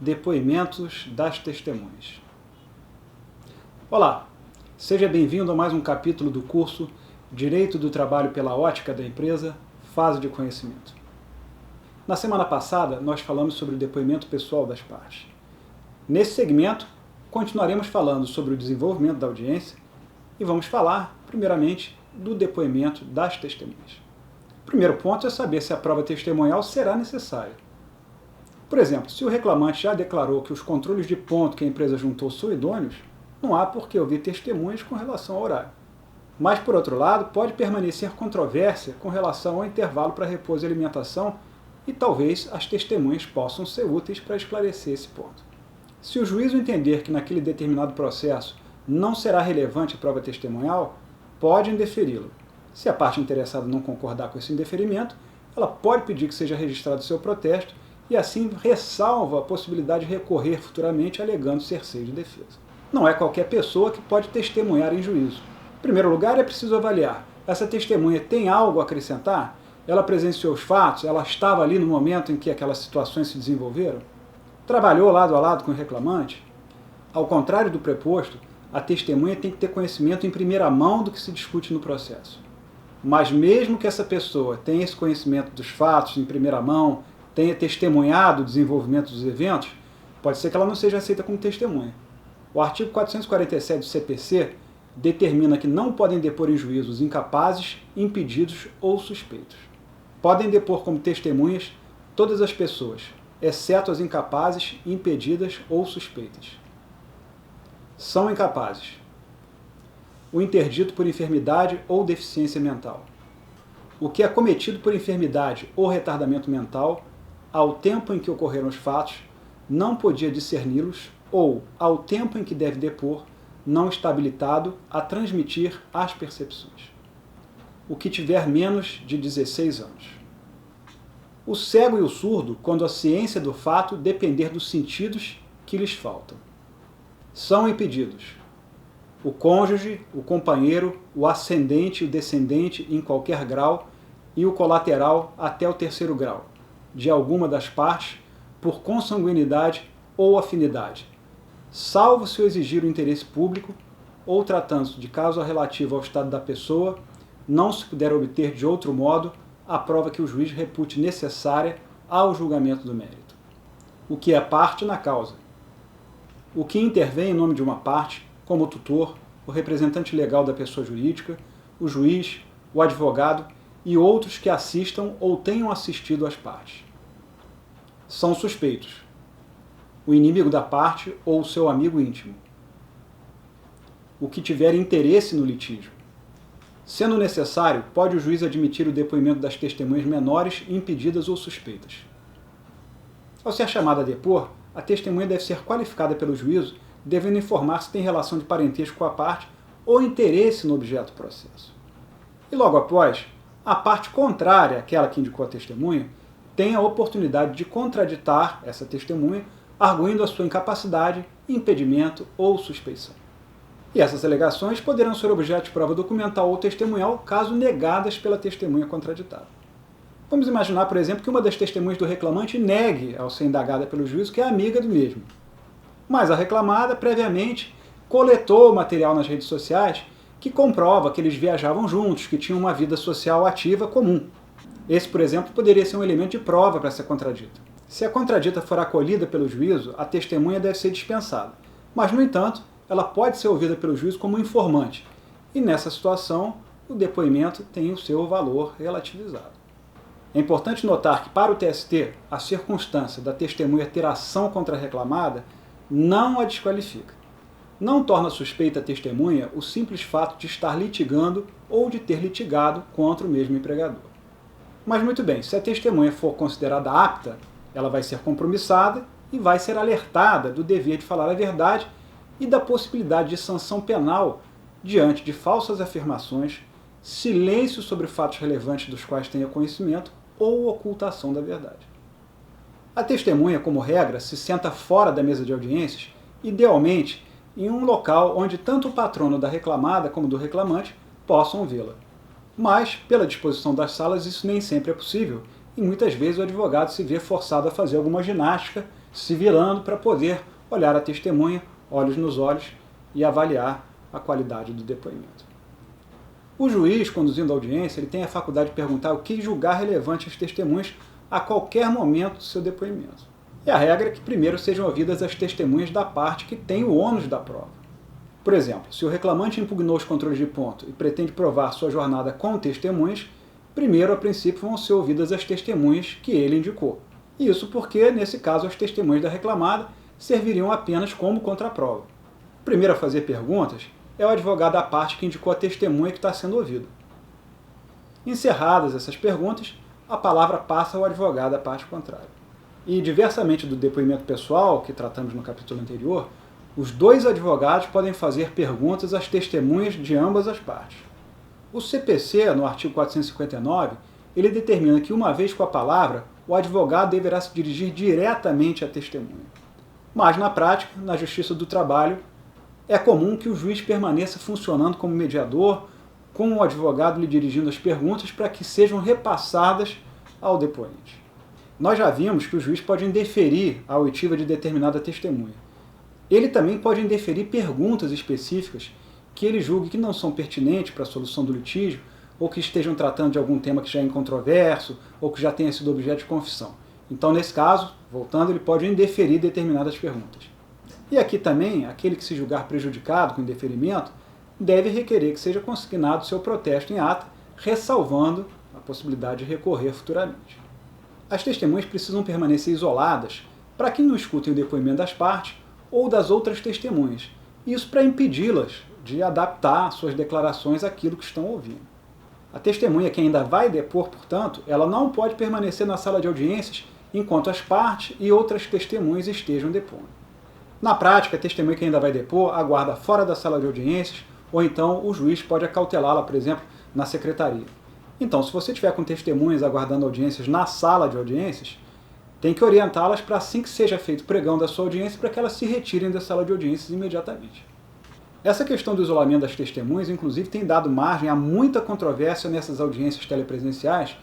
Depoimentos das testemunhas. Olá, seja bem-vindo a mais um capítulo do curso Direito do Trabalho pela Ótica da Empresa, Fase de Conhecimento. Na semana passada, nós falamos sobre o depoimento pessoal das partes. Nesse segmento, continuaremos falando sobre o desenvolvimento da audiência e vamos falar, primeiramente, do depoimento das testemunhas. O primeiro ponto é saber se a prova testemunhal será necessária. Por exemplo, se o reclamante já declarou que os controles de ponto que a empresa juntou são idôneos, não há por que ouvir testemunhas com relação ao horário. Mas, por outro lado, pode permanecer controvérsia com relação ao intervalo para repouso e alimentação e talvez as testemunhas possam ser úteis para esclarecer esse ponto. Se o juízo entender que naquele determinado processo não será relevante a prova testemunhal, pode indeferi-lo. Se a parte interessada não concordar com esse indeferimento, ela pode pedir que seja registrado seu protesto e assim ressalva a possibilidade de recorrer futuramente alegando cerceio de defesa. Não é qualquer pessoa que pode testemunhar em juízo. Em primeiro lugar, é preciso avaliar: essa testemunha tem algo a acrescentar? Ela presenciou os fatos? Ela estava ali no momento em que aquelas situações se desenvolveram? Trabalhou lado a lado com o reclamante? Ao contrário do preposto, a testemunha tem que ter conhecimento em primeira mão do que se discute no processo. Mas mesmo que essa pessoa tenha esse conhecimento dos fatos em primeira mão, tenha testemunhado o desenvolvimento dos eventos, pode ser que ela não seja aceita como testemunha. O artigo 447 do CPC determina que não podem depor em juízo os incapazes, impedidos ou suspeitos. Podem depor como testemunhas todas as pessoas, exceto as incapazes, impedidas ou suspeitas. São incapazes: o interdito por enfermidade ou deficiência mental, o que é cometido por enfermidade ou retardamento mental, ao tempo em que ocorreram os fatos, não podia discerni-los ou, ao tempo em que deve depor, não está habilitado a transmitir as percepções. O que tiver menos de 16 anos. O cego e o surdo, quando a ciência do fato depender dos sentidos que lhes faltam. São impedidos: o cônjuge, o companheiro, o ascendente e o descendente em qualquer grau e o colateral até o terceiro grau, de alguma das partes, por consanguinidade ou afinidade, salvo se o exigir o interesse público, ou tratando-se de caso relativo ao estado da pessoa, não se puder obter de outro modo a prova que o juiz repute necessária ao julgamento do mérito. O que é parte na causa. O que intervém em nome de uma parte, como o tutor, o representante legal da pessoa jurídica, o juiz, o advogado e outros que assistam ou tenham assistido às partes. São suspeitos: o inimigo da parte ou o seu amigo íntimo. O que tiver interesse no litígio. Sendo necessário, pode o juiz admitir o depoimento das testemunhas menores, impedidas ou suspeitas. Ao ser chamada a depor, a testemunha deve ser qualificada pelo juízo, devendo informar se tem relação de parentesco com a parte ou interesse no objeto do processo. E logo após, a parte contrária àquela que indicou a testemunha tem a oportunidade de contraditar essa testemunha, arguindo a sua incapacidade, impedimento ou suspeição. E essas alegações poderão ser objeto de prova documental ou testemunhal, caso negadas pela testemunha contraditada. Vamos imaginar, por exemplo, que uma das testemunhas do reclamante negue ao ser indagada pelo juízo que é amiga do mesmo. Mas a reclamada, previamente, coletou material nas redes sociais que comprova que eles viajavam juntos, que tinham uma vida social ativa comum. Esse, por exemplo, poderia ser um elemento de prova para ser contradita. Se a contradita for acolhida pelo juízo, a testemunha deve ser dispensada. Mas, no entanto, ela pode ser ouvida pelo juízo como informante. E nessa situação, o depoimento tem o seu valor relativizado. É importante notar que, para o TST, a circunstância da testemunha ter ação contra a reclamada não a desqualifica. Não torna suspeita a testemunha o simples fato de estar litigando ou de ter litigado contra o mesmo empregador. Mas muito bem, se a testemunha for considerada apta, ela vai ser compromissada e vai ser alertada do dever de falar a verdade e da possibilidade de sanção penal diante de falsas afirmações, silêncio sobre fatos relevantes dos quais tenha conhecimento ou ocultação da verdade. A testemunha, como regra, se senta fora da mesa de audiências, idealmente em um local onde tanto o patrono da reclamada como do reclamante possam vê-la. Mas, pela disposição das salas, isso nem sempre é possível, e muitas vezes o advogado se vê forçado a fazer alguma ginástica se virando para poder olhar a testemunha, olhos nos olhos, e avaliar a qualidade do depoimento. O juiz, conduzindo a audiência, ele tem a faculdade de perguntar o que julgar relevante às testemunhas a qualquer momento do seu depoimento. E a regra é que primeiro sejam ouvidas as testemunhas da parte que tem o ônus da prova. Por exemplo, se o reclamante impugnou os controles de ponto e pretende provar sua jornada com testemunhas, primeiro, a princípio, vão ser ouvidas as testemunhas que ele indicou. Isso porque, nesse caso, as testemunhas da reclamada serviriam apenas como contraprova. O primeiro a fazer perguntas é o advogado da parte que indicou a testemunha que está sendo ouvida. Encerradas essas perguntas, a palavra passa ao advogado da parte contrária. E, diversamente do depoimento pessoal, que tratamos no capítulo anterior, os dois advogados podem fazer perguntas às testemunhas de ambas as partes. O CPC, no artigo 459, ele determina que, uma vez com a palavra, o advogado deverá se dirigir diretamente à testemunha. Mas, na prática, na Justiça do Trabalho, é comum que o juiz permaneça funcionando como mediador, com o advogado lhe dirigindo as perguntas para que sejam repassadas ao depoente. Nós já vimos que o juiz pode indeferir a oitiva de determinada testemunha. Ele também pode indeferir perguntas específicas que ele julgue que não são pertinentes para a solução do litígio, ou que estejam tratando de algum tema que já é incontroverso, ou que já tenha sido objeto de confissão. Então, nesse caso, voltando, ele pode indeferir determinadas perguntas. E aqui também, aquele que se julgar prejudicado com indeferimento deve requerer que seja consignado seu protesto em ata, ressalvando a possibilidade de recorrer futuramente. As testemunhas precisam permanecer isoladas para que não escutem o depoimento das partes ou das outras testemunhas, isso para impedi-las de adaptar suas declarações àquilo que estão ouvindo. A testemunha que ainda vai depor, portanto, ela não pode permanecer na sala de audiências enquanto as partes e outras testemunhas estejam depondo. Na prática, a testemunha que ainda vai depor aguarda fora da sala de audiências, ou então o juiz pode acautelá-la, por exemplo, na secretaria. Então, se você tiver com testemunhas aguardando audiências na sala de audiências, tem que orientá-las para, assim que seja feito o pregão da sua audiência, para que elas se retirem da sala de audiências imediatamente. Essa questão do isolamento das testemunhas, inclusive, tem dado margem a muita controvérsia nessas audiências telepresenciais,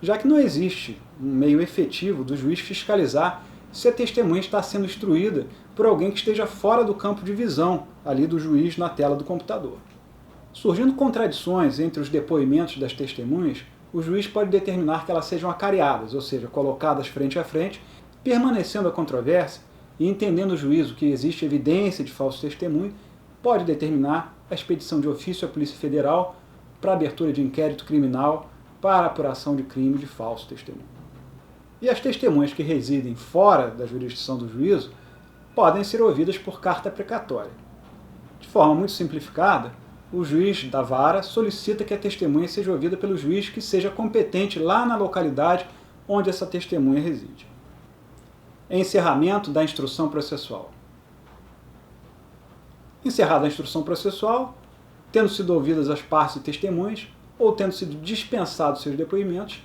já que não existe um meio efetivo do juiz fiscalizar se a testemunha está sendo instruída por alguém que esteja fora do campo de visão ali do juiz na tela do computador. Surgindo contradições entre os depoimentos das testemunhas, o juiz pode determinar que elas sejam acareadas, ou seja, colocadas frente a frente, permanecendo a controvérsia e entendendo o juízo que existe evidência de falso testemunho, pode determinar a expedição de ofício à Polícia Federal para abertura de inquérito criminal para apuração de crime de falso testemunho. E as testemunhas que residem fora da jurisdição do juízo podem ser ouvidas por carta precatória. De forma muito simplificada, o juiz da vara solicita que a testemunha seja ouvida pelo juiz que seja competente lá na localidade onde essa testemunha reside. Encerramento da instrução processual. Encerrada a instrução processual, tendo sido ouvidas as partes e testemunhas, ou tendo sido dispensados seus depoimentos,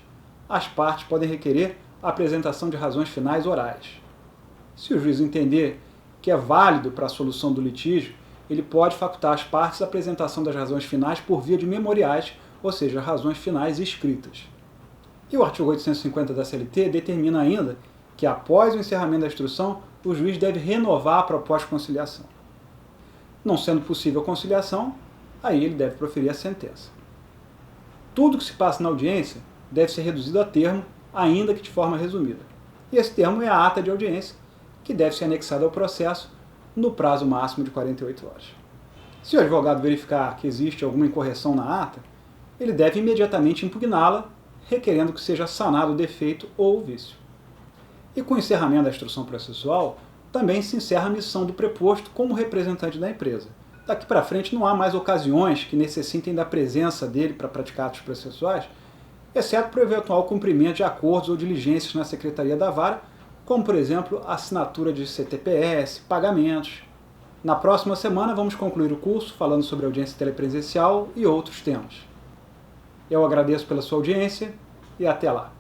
as partes podem requerer a apresentação de razões finais orais. Se o juiz entender que é válido para a solução do litígio, ele pode facultar às partes a apresentação das razões finais por via de memoriais, ou seja, razões finais escritas. E o artigo 850 da CLT determina ainda que, após o encerramento da instrução, o juiz deve renovar a proposta de conciliação. Não sendo possível a conciliação, aí ele deve proferir a sentença. Tudo que se passa na audiência deve ser reduzido a termo, ainda que de forma resumida. E esse termo é a ata de audiência, que deve ser anexada ao processo no prazo máximo de 48 horas. Se o advogado verificar que existe alguma incorreção na ata, ele deve imediatamente impugná-la, requerendo que seja sanado o defeito ou o vício. E com o encerramento da instrução processual, também se encerra a missão do preposto como representante da empresa. Daqui para frente não há mais ocasiões que necessitem da presença dele para praticar atos processuais, exceto para o eventual cumprimento de acordos ou diligências na Secretaria da Vara, como, por exemplo, a assinatura de CTPS, pagamentos. Na próxima semana vamos concluir o curso falando sobre audiência telepresencial e outros temas. Eu agradeço pela sua audiência e até lá.